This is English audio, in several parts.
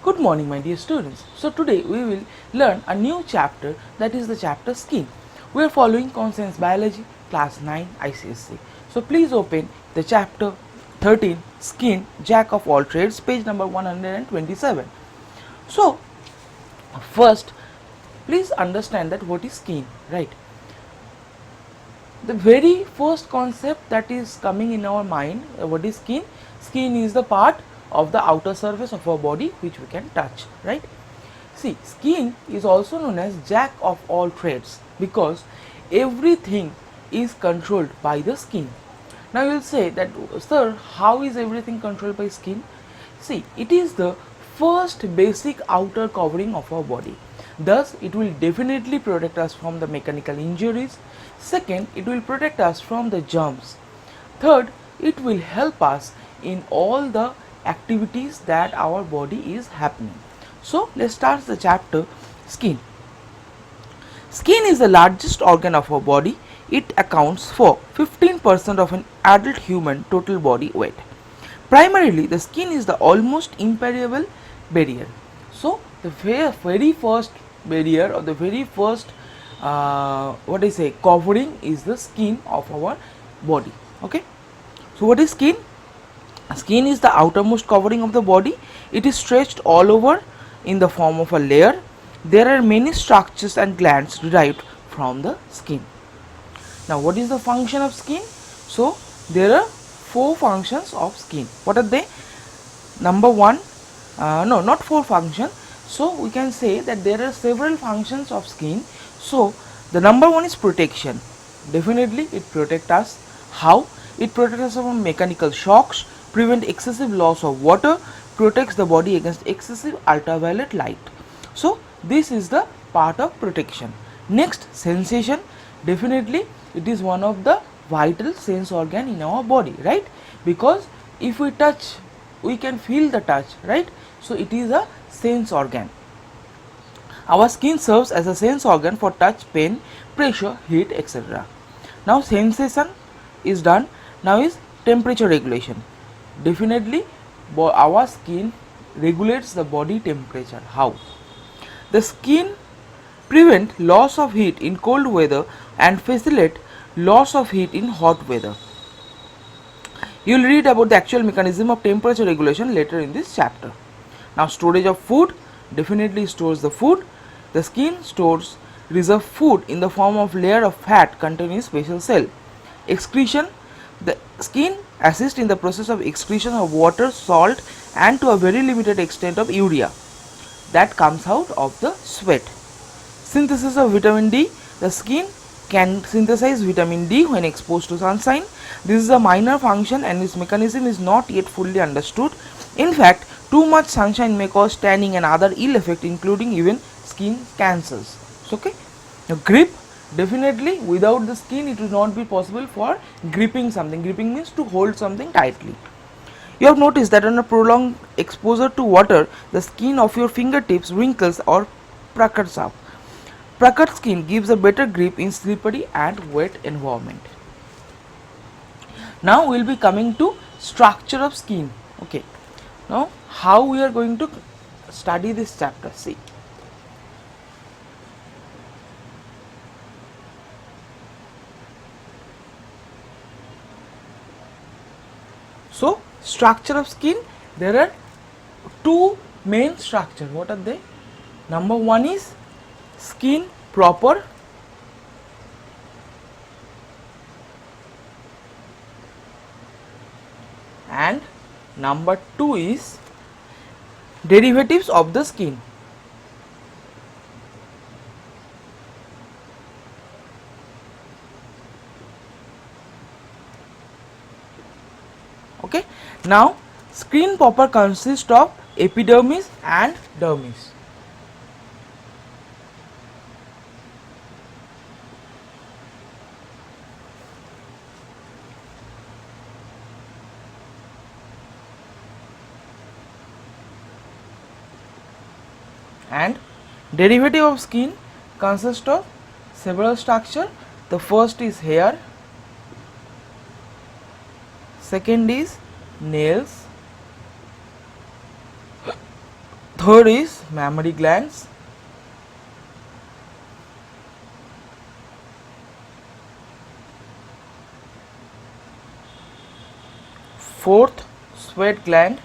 Good morning, my dear students. So today we will learn a new chapter, that is the chapter skin. We are following Conscience Biology class 9 ICSC. So please open the chapter 13 skin, jack of all trades, page number 127. So first please understand that what is skin, right? The very first concept that is coming in our mind, what is skin? Skin is the part of the outer surface of our body which we can touch, right? See, skin is also known as jack of all trades because everything is controlled by the skin. Now you will say that, sir, how is everything controlled by skin? See, it is the first basic outer covering of our body. Thus, it will definitely protect us from the mechanical injuries. Second, it will protect us from the germs. Third, it will help us in all the activities that our body is happening. So, let's start the chapter skin. Skin is the largest organ of our body. It accounts for 15% of an adult human total body weight. Primarily, the skin is the almost impermeable barrier. So, the very first barrier, or the very first covering is the skin of our body. Okay. So, what is skin? Skin is the outermost covering of the body. It is stretched all over in the form of a layer. There are many structures and glands derived from the skin. Now, what is the function of skin? So, there are four functions of skin. What are they? Number one, not four functions. So, we can say that there are several functions of skin. So, the number one is protection. Definitely, it protects us. How? It protects us from mechanical shocks, prevent excessive loss of water, protects the body against excessive ultraviolet light. So, this is the part of protection. Next, sensation. Definitely, it is one of the vital sense organ in our body, right? Because if we touch, we can feel the touch, right? So, it is a sense organ. Our skin serves as a sense organ for touch, pain, pressure, heat, etc. Now, sensation is done. Now is temperature regulation. Definitely, our skin regulates the body temperature. How? The skin prevent loss of heat in cold weather and facilitate loss of heat in hot weather. You will read about the actual mechanism of temperature regulation later in this chapter. Now, storage of food. Definitely stores the food. The skin stores reserve food in the form of layer of fat containing special cell. Excretion. The skin assists in the process of excretion of water, salt, and to a very limited extent of urea that comes out of the sweat. Synthesis of vitamin D. The skin can synthesize vitamin D when exposed to sunshine. This is a minor function and its mechanism is not yet fully understood. In fact, too much sunshine may cause tanning and other ill effects, including even skin cancers. Okay. Now, grip. Definitely, without the skin, it will not be possible for gripping something. Gripping means to hold something tightly. You have noticed that on a prolonged exposure to water, the skin of your fingertips wrinkles or puckers up. Puckered skin gives a better grip in slippery and wet environment. Now we will be coming to structure of skin. Okay. Now how we are going to study this chapter? See. So, structure of skin, there are two main structures. What are they? Number one is skin proper, and number two is derivatives of the skin. Okay. Now, skin proper consists of epidermis and dermis. And derivative of skin consists of several structure. The first is hair, second is nails, third is mammary glands. Fourth, sweat gland.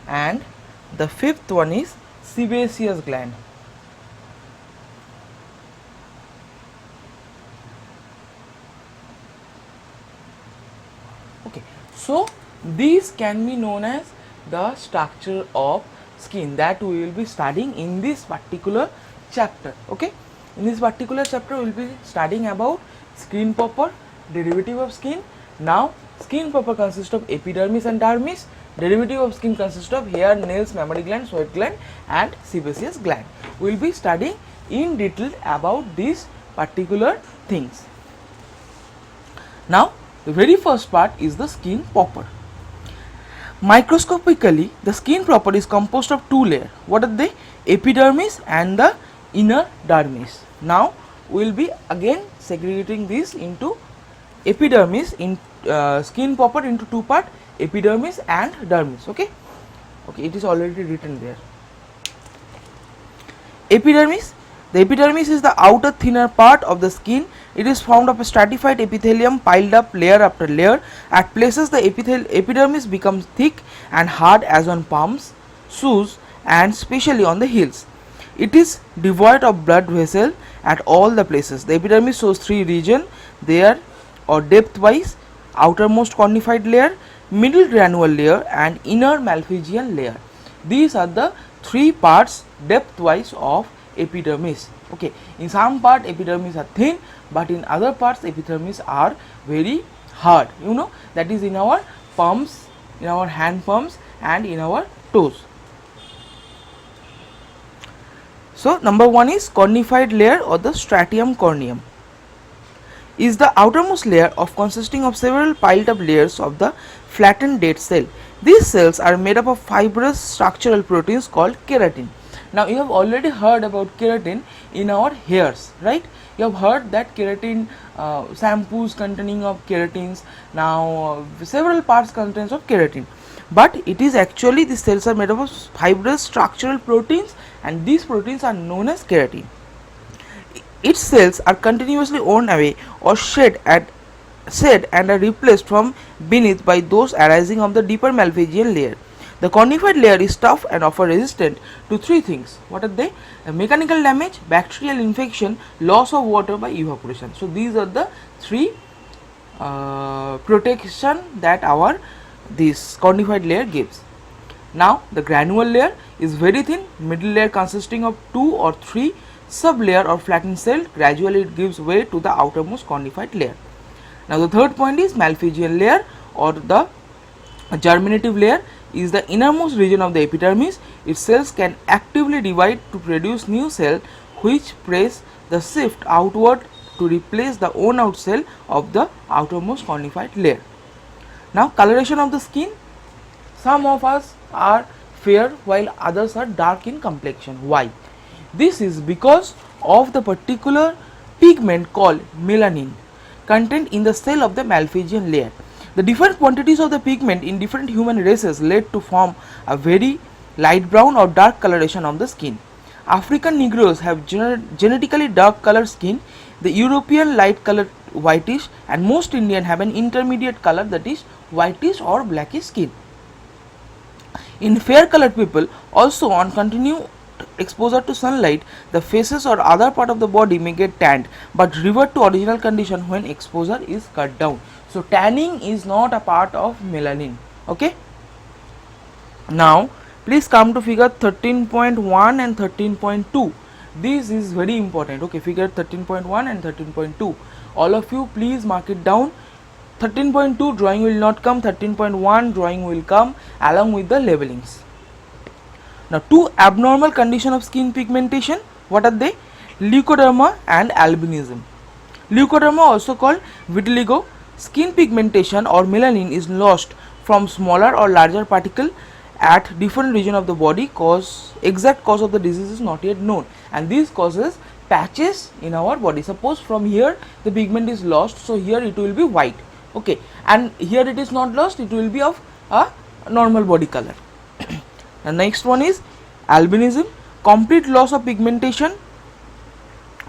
And the fifth one is sebaceous gland. Okay, so these can be known as the structure of skin that we will be studying in this particular chapter. Okay, in this particular chapter we will be studying about skin proper, derivative of skin. Now skin proper consists of epidermis and dermis. Derivative of skin consists of hair, nails, mammary gland, sweat gland and sebaceous gland. We will be studying in detail about these particular things. Now the very first part is the skin proper. Microscopically, the skin proper is composed of two layers. What are they? Epidermis and the inner dermis. Now we will be again segregating this into epidermis in skin proper into two parts, epidermis and dermis. Okay, it is already written there. Epidermis. The epidermis is the outer thinner part of the skin. It is formed of a stratified epithelium piled up layer after layer. At places the epidermis becomes thick and hard as on palms, shoes and especially on the heels. It is devoid of blood vessel at all the places. The epidermis shows three regions there or depth wise: outermost cornified layer, middle granular layer and inner malpighian layer. These are the three parts depth wise of epidermis. Okay, in some part epidermis are thin, but in other parts epidermis are very hard. You know, that is in our palms, in our hand palms and in our toes. So number one is cornified layer or the stratum corneum. Is the outermost layer of consisting of several piled up layers of the flattened dead cell. These cells are made up of fibrous structural proteins called keratin. Now you have already heard about keratin in our hairs, right? You have heard that keratin shampoos containing of keratins. Now several parts contains of keratin, but it is actually the cells are made up of fibrous structural proteins, and these proteins are known as keratin. Its cells are continuously worn away or shed and are replaced from beneath by those arising of the deeper malpighian layer. The cornified layer is tough and often resistant to three things. What are they? Mechanical damage, bacterial infection, loss of water by evaporation. So these are the three protection that this cornified layer gives. Now the granular layer is very thin, middle layer consisting of 2 or 3 sub-layer or flattened cell. Gradually it gives way to the outermost cornified layer. Now the third point is malpighian layer or the germinative layer is the innermost region of the epidermis. Its cells can actively divide to produce new cell which press the shift outward to replace the worn out cell of the outermost cornified layer. Now coloration of the skin. Some of us are fair while others are dark in complexion. Why? This is because of the particular pigment called melanin contained in the cell of the malpighian layer. The different quantities of the pigment in different human races led to form a very light brown or dark coloration of the skin. African Negroes have genetically dark colored skin, the European light colored whitish, and most Indian have an intermediate color, that is whitish or blackish skin. In fair colored people, also on continued exposure to sunlight, the faces or other part of the body may get tanned but revert to original condition when exposure is cut down. So tanning is not a part of melanin. Okay. Now please come to figure 13.1 and 13.2. This is very important. Okay, figure 13.1 and 13.2. All of you please mark it down. 13.2 drawing will not come, 13.1 drawing will come along with the labelings. Now two abnormal condition of skin pigmentation. What are they? Leukoderma and albinism. Leukoderma, also called vitiligo. Skin pigmentation or melanin is lost from smaller or larger particle at different region of the body. Exact cause of the disease is not yet known, and this causes patches in our body. Suppose from here the pigment is lost, so here it will be white. Okay, and here it is not lost, it will be of a normal body color. The next one is albinism, complete loss of pigmentation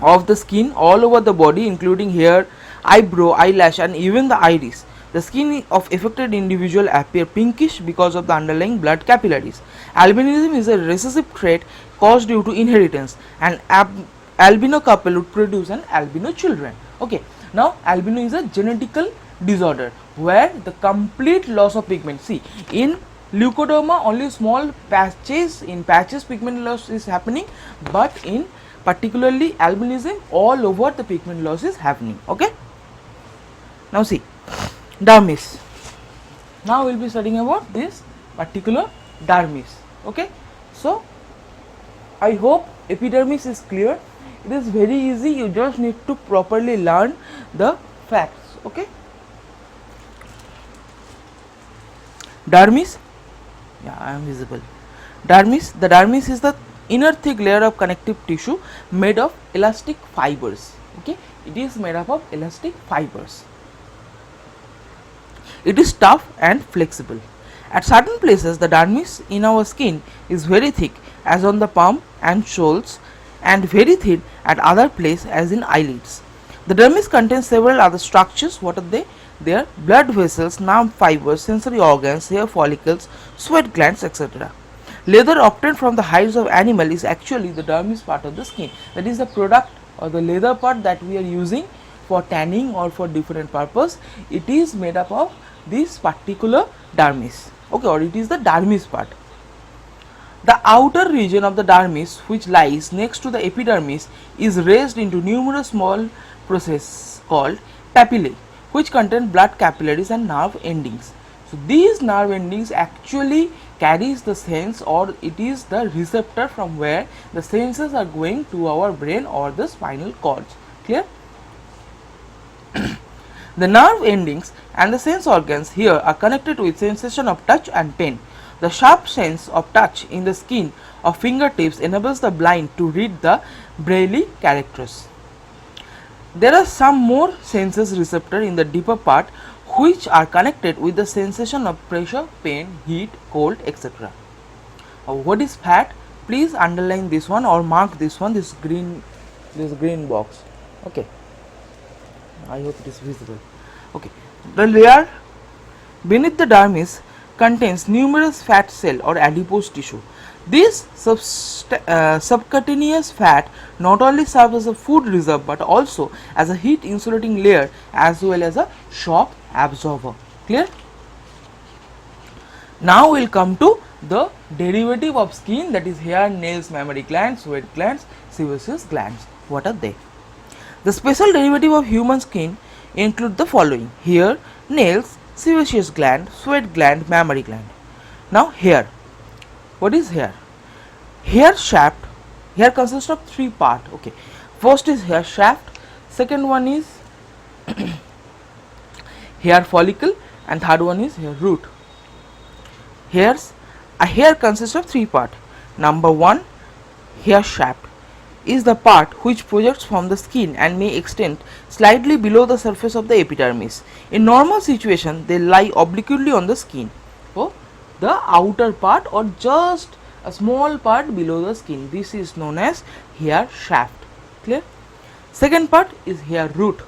of the skin all over the body, including hair, eyebrow, eyelash, and even the iris. The skin of affected individual appear pinkish because of the underlying blood capillaries. Albinism is a recessive trait caused due to inheritance, and albino couple would produce an albino children. Okay, now albino is a genetical disorder where the complete loss of pigment. See, in leukoderma only small patches, in patches pigment loss is happening, but in particularly albinism all over the pigment loss is happening. Okay, now see dermis. Now we will be studying about this particular dermis. Okay, so I hope epidermis is clear. It is very easy, you just need to properly learn the facts. Okay, dermis, yeah, I am visible. Dermis, the dermis is the inner thick layer of connective tissue made of elastic fibers. Okay, it is made up of elastic fibers. It is tough and flexible. At certain places the dermis in our skin is very thick, as on the palm and soles, and very thin at other places as in eyelids. The dermis contains several other structures. What are they? They are blood vessels, nerve fibers, sensory organs, hair follicles, sweat glands, etc. Leather obtained from the hides of animal is actually the dermis part of the skin. That is the product or the leather part that we are using for tanning or for different purpose. It is made up of this particular dermis. Okay, or it is the dermis part. The outer region of the dermis, which lies next to the epidermis, is raised into numerous small processes called papillae, which contain blood capillaries and nerve endings. So these nerve endings actually carries the sense, or it is the receptor from where the senses are going to our brain or the spinal cords. Clear? The nerve endings and the sense organs here are connected with sensation of touch and pain. The sharp sense of touch in the skin of fingertips enables the blind to read the Braille characters. There are some more senses receptors in the deeper part which are connected with the sensation of pressure, pain, heat, cold, etc. What is fat? Please underline this one or mark this one, this green box. Okay, I hope it is visible. Okay, the layer beneath the dermis contains numerous fat cell or adipose tissue. This subcutaneous fat not only serves as a food reserve but also as a heat insulating layer as well as a shock absorber. Clear? Now we will come to the derivative of skin, that is hair, nails, mammary glands, sweat glands, sebaceous glands. What are they? The special derivative of human skin include the following: hair, nails, sebaceous gland, sweat gland, mammary gland. Now hair. What is hair? Hair shaft. Hair consists of three parts. Okay, first is hair shaft, second one is hair follicle, and third one is hair root. A hair consists of three parts. Number one, hair shaft is the part which projects from the skin and may extend slightly below the surface of the epidermis. In normal situation, they lie obliquely on the skin. So, the outer part or just a small part below the skin. This is known as hair shaft. Clear? Second part is hair root.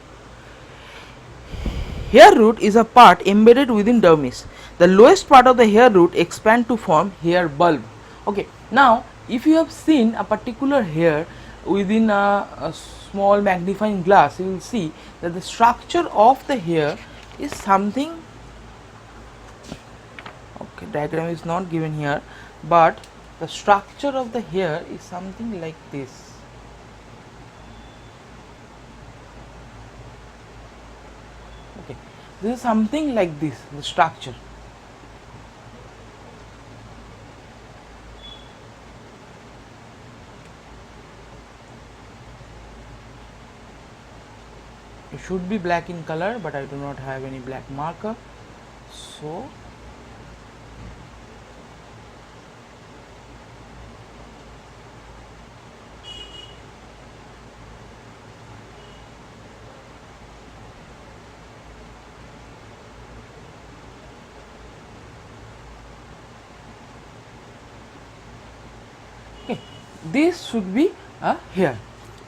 Hair root is a part embedded within dermis. The lowest part of the hair root expands to form hair bulb. Okay, now if you have seen a particular hair within a small magnifying glass, you will see that the structure of the hair is something, okay, diagram is not given here, but the structure of the hair is something like this. Okay, this is something like this, the structure. It should be black in color, but I do not have any black marker, so this should be a hair.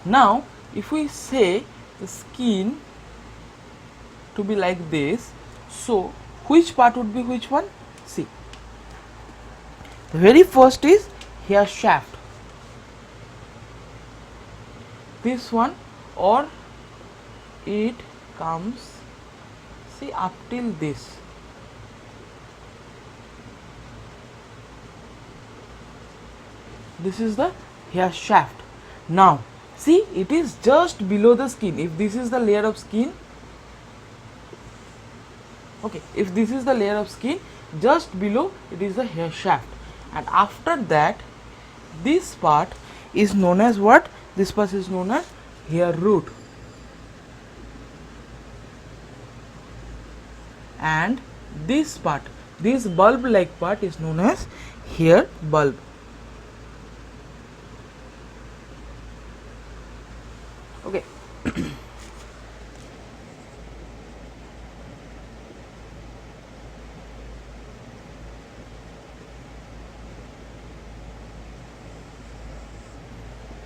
Now if we say the skin to be like this, so which part would be which one? See, the very first is hair shaft, this one, or it comes, see, up till this. This is the hair shaft. Now see, it is just below the skin. If this is the layer of skin, okay, if this is the layer of skin, just below it is the hair shaft, and after that this part is known as what? This part is known as hair root, and this part, this bulb like part, is known as hair bulb. Okay.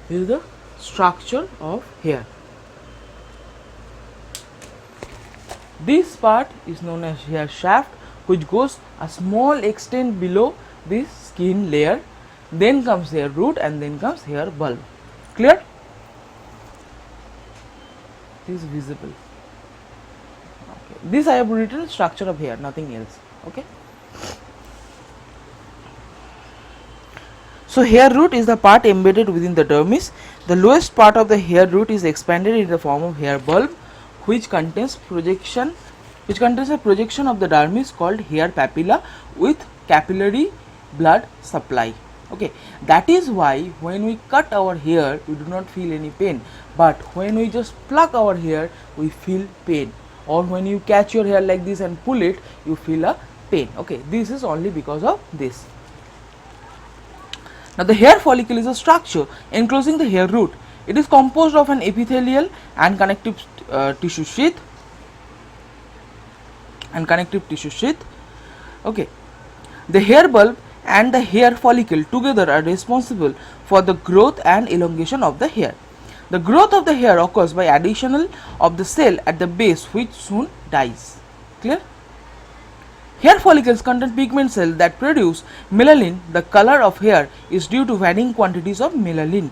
This is the structure of hair. This part is known as hair shaft, which goes a small extent below this skin layer, then comes hair root, and then comes hair bulb. Clear? It is visible. Okay. This I have written structure of hair, nothing else. Okay. So hair root is the part embedded within the dermis. The lowest part of the hair root is expanded in the form of hair bulb, which contains a projection of the dermis called hair papilla with capillary blood supply. Okay, that is why when we cut our hair we do not feel any pain, but when we just pluck our hair we feel pain, or when you catch your hair like this and pull it you feel a pain. Okay, this is only because of this. Now the hair follicle is a structure enclosing the hair root. It is composed of an epithelial and connective tissue sheath. Okay, the hair bulb and the hair follicle together are responsible for the growth and elongation of the hair. The growth of the hair occurs by addition of the cell at the base, which soon dies. Clear? Hair follicles contain pigment cells that produce melanin. The color of hair is due to varying quantities of melanin.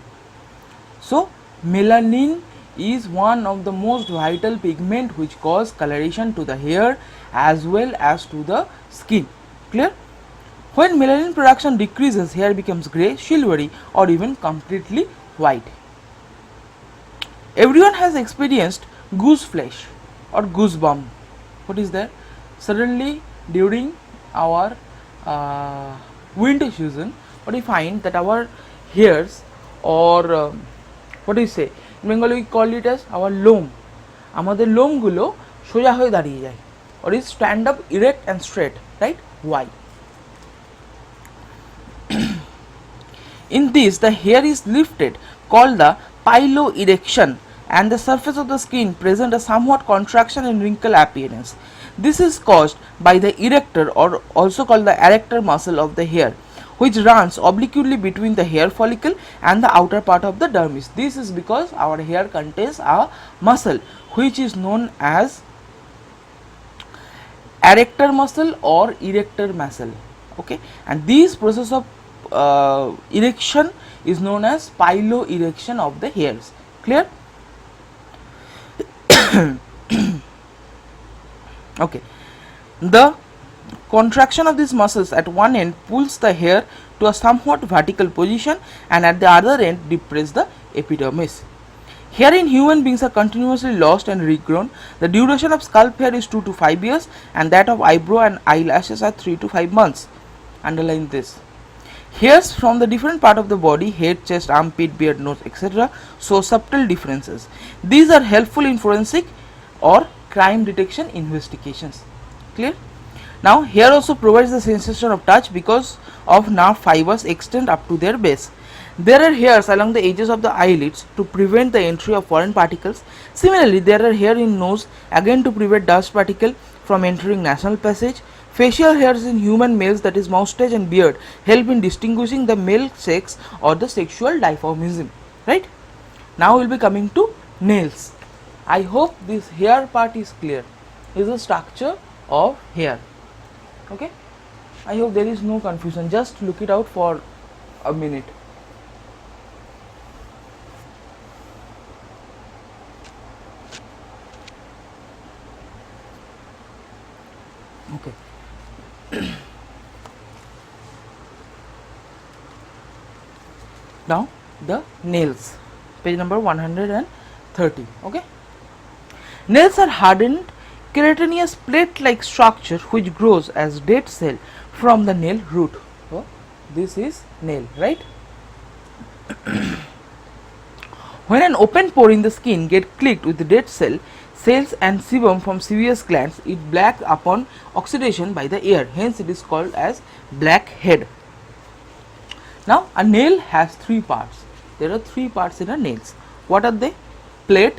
So melanin is one of the most vital pigment which cause coloration to the hair as well as to the skin. Clear? When melanin production decreases, hair becomes grey, silvery, or even completely white. Everyone has experienced goose flesh or goosebump. What is that? Suddenly during our winter season, what we find that our hairs, or what do you say, in Bengali we call it as our loam, আমাদের লোমগুলো সোজা হয়ে দাঁড়িয়ে যায়, or is stand up erect and straight, right? Why? In this, the hair is lifted, called the piloerection, and the surface of the skin present a somewhat contraction and wrinkle appearance. This is caused by the erector, or also called the arrector muscle of the hair, which runs obliquely between the hair follicle and the outer part of the dermis. This is because our hair contains a muscle which is known as arrector muscle or erector muscle. Okay, and this process of erection is known as piloerection of the hairs. Clear? Okay, the contraction of these muscles at one end pulls the hair to a somewhat vertical position, and at the other end depress the epidermis. Hair in human beings are continuously lost and regrown. The duration of scalp hair is 2 to 5 years, and that of eyebrow and eyelashes are 3 to 5 months. Underline this. Hairs from the different part of the body, head, chest, armpit, beard, nose, etc., show subtle differences. These are helpful in forensic or crime detection investigations. Clear? Now hair also provides the sensation of touch because of nerve fibers extend up to their base. There are hairs along the edges of the eyelids to prevent the entry of foreign particles. Similarly, there are hair in nose again to prevent dust particle from entering nasal passage. Facial hairs in human males, that is mustache and beard, help in distinguishing the male sex or the sexual dimorphism, right? Now we will be coming to nails. I hope this hair part is clear. This is the structure of hair. Okay, I hope there is no confusion. Just look it out for a minute. Okay. Now the nails, page number 130. Okay, nails are hardened keratinous plate-like structure which grows as dead cell from the nail root. So this is nail, right? When an open pore in the skin get clicked with the dead cells and sebum from sebaceous glands, it black upon oxidation by the air, hence it is called as blackhead. Now a nail has three parts. There are three parts in a nails. What are they? Plate,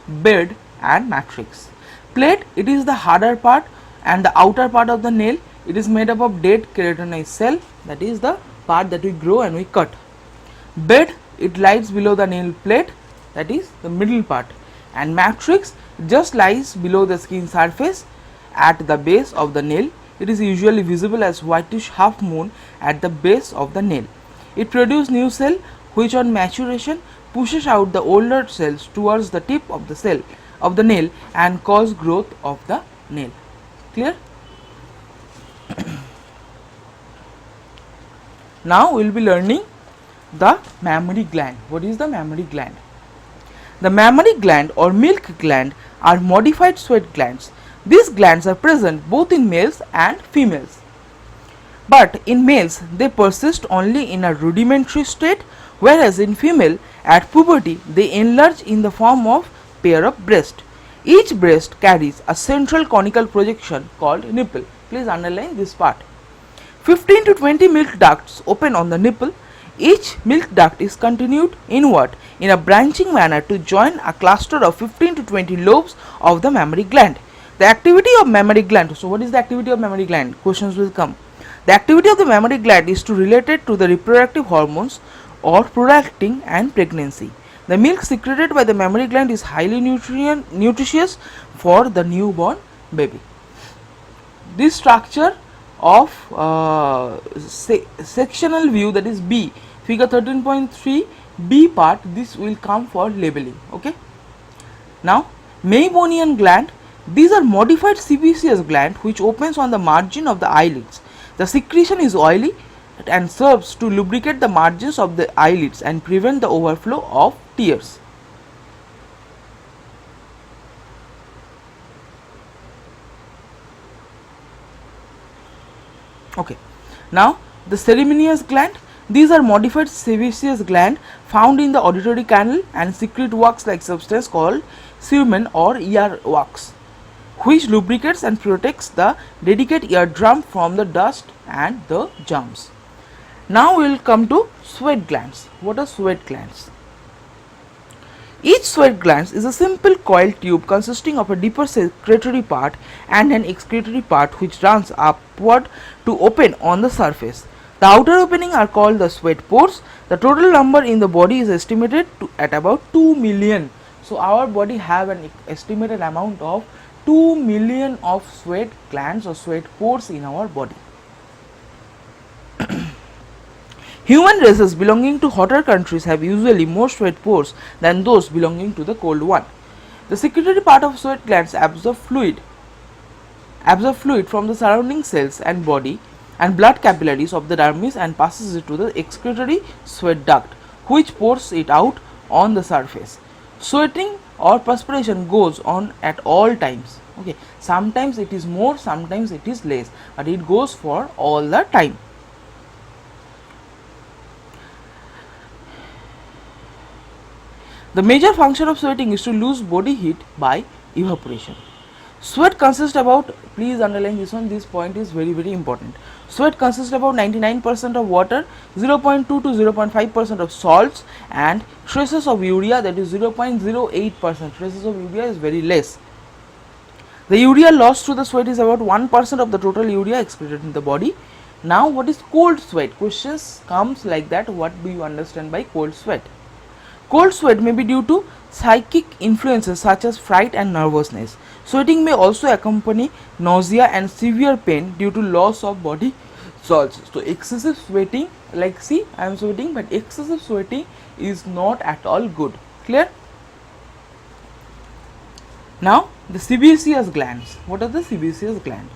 bed and matrix. Plate, it is the harder part, and the outer part of the nail, it is made up of dead keratinized cell, that is the part that we grow and we cut. Bed, it lies below the nail plate, that is the middle part, and matrix just lies below the skin surface at the base of the nail. It is usually visible as whitish half moon at the base of the nail. It produces new cell which on maturation pushes out the older cells towards the tip of the cell of the nail and cause growth of the nail. Clear? Now we will be learning the mammary gland. What is the mammary gland? The mammary gland or milk gland are modified sweat glands. These glands are present both in males and females. But in males they persist only in a rudimentary state, whereas in female at puberty they enlarge in the form of pair of breast. Each breast carries a central conical projection called nipple. Please underline this part. 15 to 20 milk ducts open on the nipple. Each milk duct is continued inward in a branching manner to join a cluster of 15 to 20 lobes of the mammary gland. The activity of mammary gland. So what is the activity of mammary gland? Questions will come. The activity of the mammary gland is to related to the reproductive hormones or prolactin and pregnancy. The milk secreted by the mammary gland is highly nutritious for the newborn baby. This structure of sectional view, that is B, figure 13.3 B part, this will come for labeling. Okay. Now Meibomian gland, these are modified sebaceous gland which opens on the margin of the eyelids. The secretion is oily and serves to lubricate the margins of the eyelids and prevent the overflow of tears. Okay. Now the ceremonous gland, these are modified sebaceous gland found in the auditory canal and secrete wax like substance called semen or ear wax, which lubricates and protects the delicate eardrum from the dust and the germs. Now we will come to sweat glands. What are sweat glands? Each sweat gland is a simple coiled tube consisting of a deeper secretory part and an excretory part which runs upward to open on the surface. The outer opening are called the sweat pores. The total number in the body is estimated at about 2 million. So our body have an estimated amount of 2 million of sweat glands or sweat pores in our body. Human races belonging to hotter countries have usually more sweat pores than those belonging to the cold one. The secretory part of sweat glands absorb fluid from the surrounding cells and body and blood capillaries of the dermis and passes it to the excretory sweat duct, which pours it out on the surface. Sweating or perspiration goes on at all times. Okay, sometimes it is more, sometimes it is less, but it goes for all the time. The major function of sweating is to lose body heat by evaporation. Sweat consists about, please underline this one, this point is very important. Sweat consists about 99% of water, 0.2 to 0.5% of salts and traces of urea, that is 0.08%. Traces of urea is very less. The urea lost through the sweat is about 1% of the total urea excreted in the body. Now, what is cold sweat? Questions comes like that. What do you understand by cold sweat? Cold sweat may be due to psychic influences such as fright and nervousness. Sweating may also accompany nausea and severe pain due to loss of body salts. So, excessive sweating, like see, I am sweating, but excessive sweating is not at all good. Clear? Now, the sebaceous glands. What are the sebaceous glands?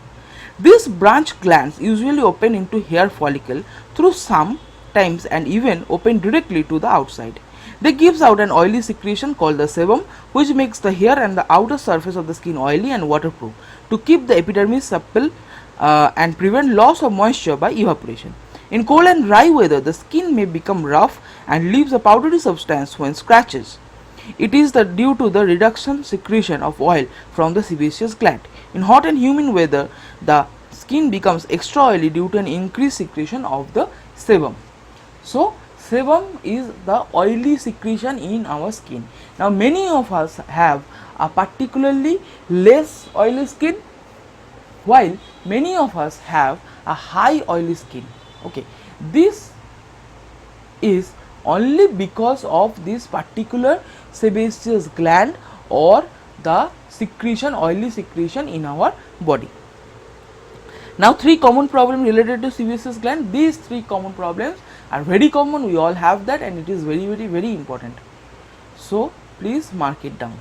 These branch glands usually open into hair follicle through sometimes and even open directly to the outside. They gives out an oily secretion called the sebum, which makes the hair and the outer surface of the skin oily and waterproof to keep the epidermis supple and prevent loss of moisture by evaporation. In cold and dry weather, the skin may become rough and leaves a powdery substance when scratches. It is due to the reduction secretion of oil from the sebaceous gland. In hot and humid weather, the skin becomes extra oily due to an increased secretion of the sebum. So, sebum is the oily secretion in our skin. Now, many of us have a particularly less oily skin, while many of us have a high oily skin. Okay, this is only because of this particular sebaceous gland or the secretion, oily secretion in our body. Now, three common problems related to sebaceous gland. These three common problems are very common, we all have that, and it is very important. So, please mark it down.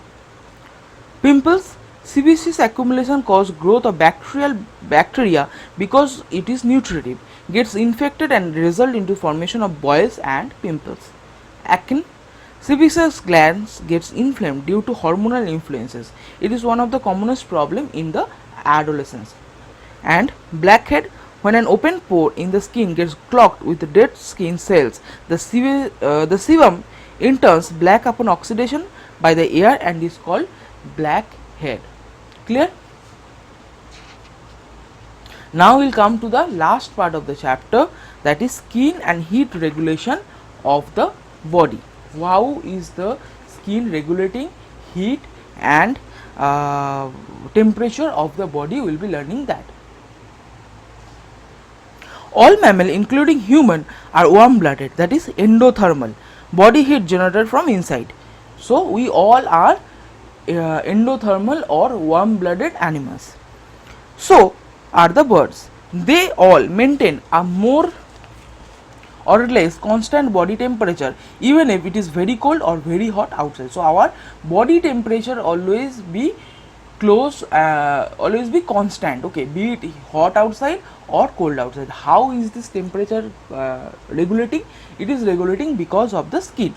Pimples. Sebaceous accumulation causes growth of bacteria because it is nutritive, gets infected and result into formation of boils and pimples. Acne. Sebaceous glands gets inflamed due to hormonal influences. It is one of the commonest problem in the adolescence. And blackhead. When an open pore in the skin gets clogged with dead skin cells, the sebum in turns black upon oxidation by the air and is called blackhead. Clear? Now we will come to the last part of the chapter, that is skin and heat regulation of the body. How is the skin regulating heat and temperature of the body? We will be learning that. All mammals including human are warm blooded, that is endothermal, body heat generated from inside. So, we all are endothermal or warm blooded animals. So, are the birds. They all maintain a more or less constant body temperature even if it is very cold or very hot outside. So, our body temperature always be always be constant, okay, be it hot outside or cold outside. How is this temperature regulating? It is regulating because of the skin.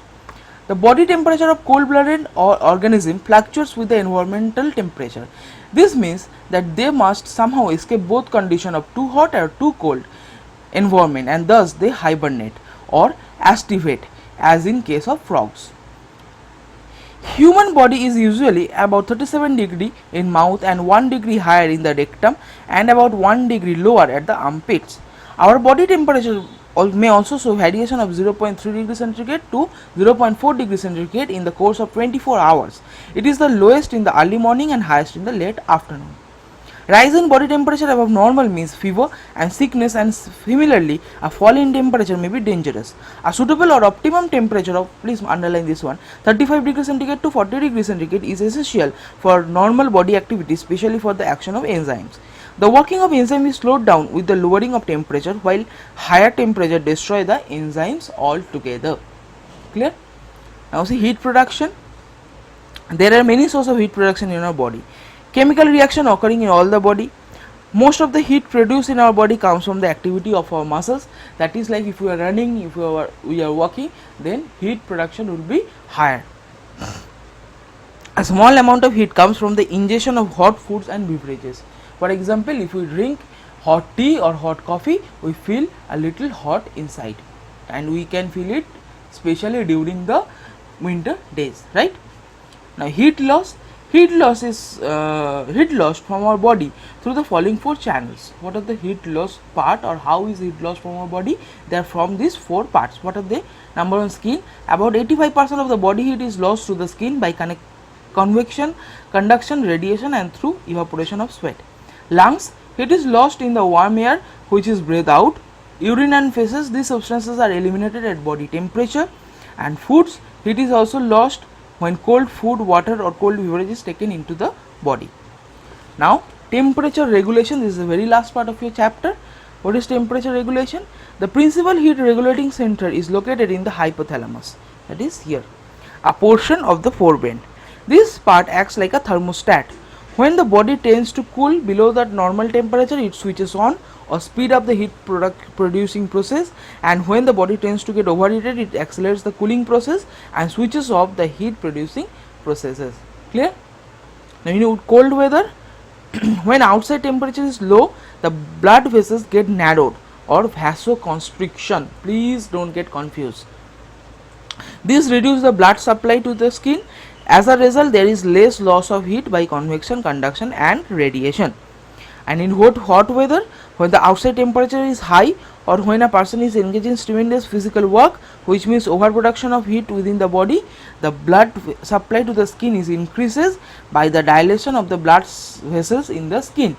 The body temperature of cold-blooded organism fluctuates with the environmental temperature. This means that they must somehow escape both condition of too hot or too cold environment, and thus they hibernate or aestivate, as in case of frogs. Human body is usually about 37 degree in mouth and 1 degree higher in the rectum and about 1 degree lower at the armpits. Our body temperature may also show variation of 0.3 degree centigrade to 0.4 degree centigrade in the course of 24 hours. It is the lowest in the early morning and highest in the late afternoon. Rise in body temperature above normal means fever and sickness, and similarly a fall in temperature may be dangerous. A suitable or optimum temperature of, please underline this one, 35 degree centigrade to 40 degree centigrade is essential for normal body activity, especially for the action of enzymes. The working of enzyme is slowed down with the lowering of temperature, while higher temperature destroy the enzymes altogether. Clear? Now see heat production. There are many sources of heat production in our body. Chemical reaction occurring in all the body. Most of the heat produced in our body comes from the activity of our muscles. That is, like if we are running, if we are walking, then heat production will be higher. A small amount of heat comes from the ingestion of hot foods and beverages. For example, if we drink hot tea or hot coffee, we feel a little hot inside, and we can feel it especially during the winter days, right? Now heat loss. Heat loss is heat lost from our body through the following four channels. What are the heat loss part, or how is heat lost from our body? They are from these four parts. What are they? Number one, skin. About 85% of the body heat is lost through the skin by convection, conduction, radiation and through evaporation of sweat. Lungs, heat is lost in the warm air which is breathed out. Urine and feces, these substances are eliminated at body temperature. And foods, heat is also lost when cold food, water or cold beverage is taken into the body. Now temperature regulation, this is the very last part of your chapter. What is temperature regulation? The principal heat regulating center is located in the hypothalamus, that is here, a portion of the forebrain. This part acts like a thermostat. When the body tends to cool below the normal temperature, it switches on or speed up the heat producing process, and when the body tends to get overheated, it accelerates the cooling process and switches off the heat producing processes. Clear? Now you know cold weather, when outside temperature is low, the blood vessels get narrowed or vasoconstriction. Please don't get confused. This reduces the blood supply to the skin. As a result, there is less loss of heat by convection, conduction and radiation. And in hot weather, when the outside temperature is high or when a person is engaged in tremendous physical work, which means overproduction of heat within the body, the blood supply to the skin is increases by the dilation of the blood vessels in the skin,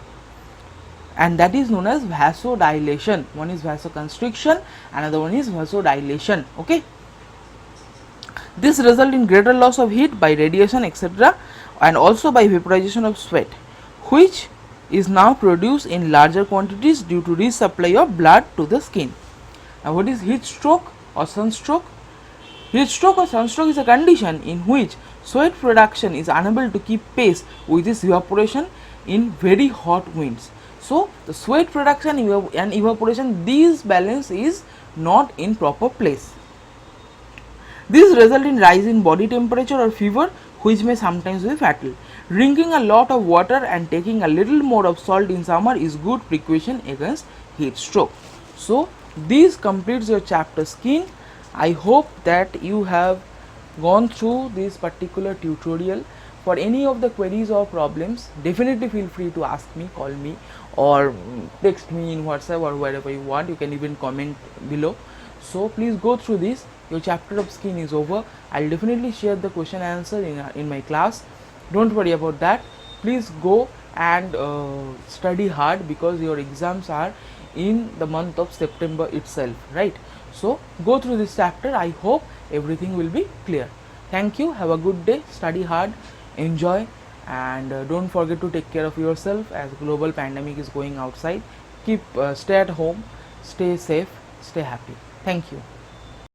and that is known as vasodilation. One is vasoconstriction, another one is vasodilation. Okay, this result in greater loss of heat by radiation etc., and also by vaporization of sweat, which is now produced in larger quantities due to resupply of blood to the skin. Now what is heat stroke or sunstroke? Heat stroke or sunstroke is a condition in which sweat production is unable to keep pace with this evaporation in very hot winds. So the sweat production and evaporation, this balance is not in proper place. This result in rise in body temperature or fever, which may sometimes be fatal. Drinking a lot of water and taking a little more of salt in summer is good precaution against heat stroke. So this completes your chapter skin. I hope that you have gone through this particular tutorial. For any of the queries or problems, definitely feel free to ask me, call me or text me in WhatsApp or wherever you want. You can even comment below. So please go through this. Your chapter of skin is over. I'll definitely share the question answer in my class. Don't worry about that. Please go and study hard, because your exams are in the month of September itself, right? So go through this chapter. I hope everything will be clear. Thank you. Have a good day. Study hard, enjoy, and don't forget to take care of yourself as global pandemic is going outside. Stay at home, stay safe, stay happy. Thank you.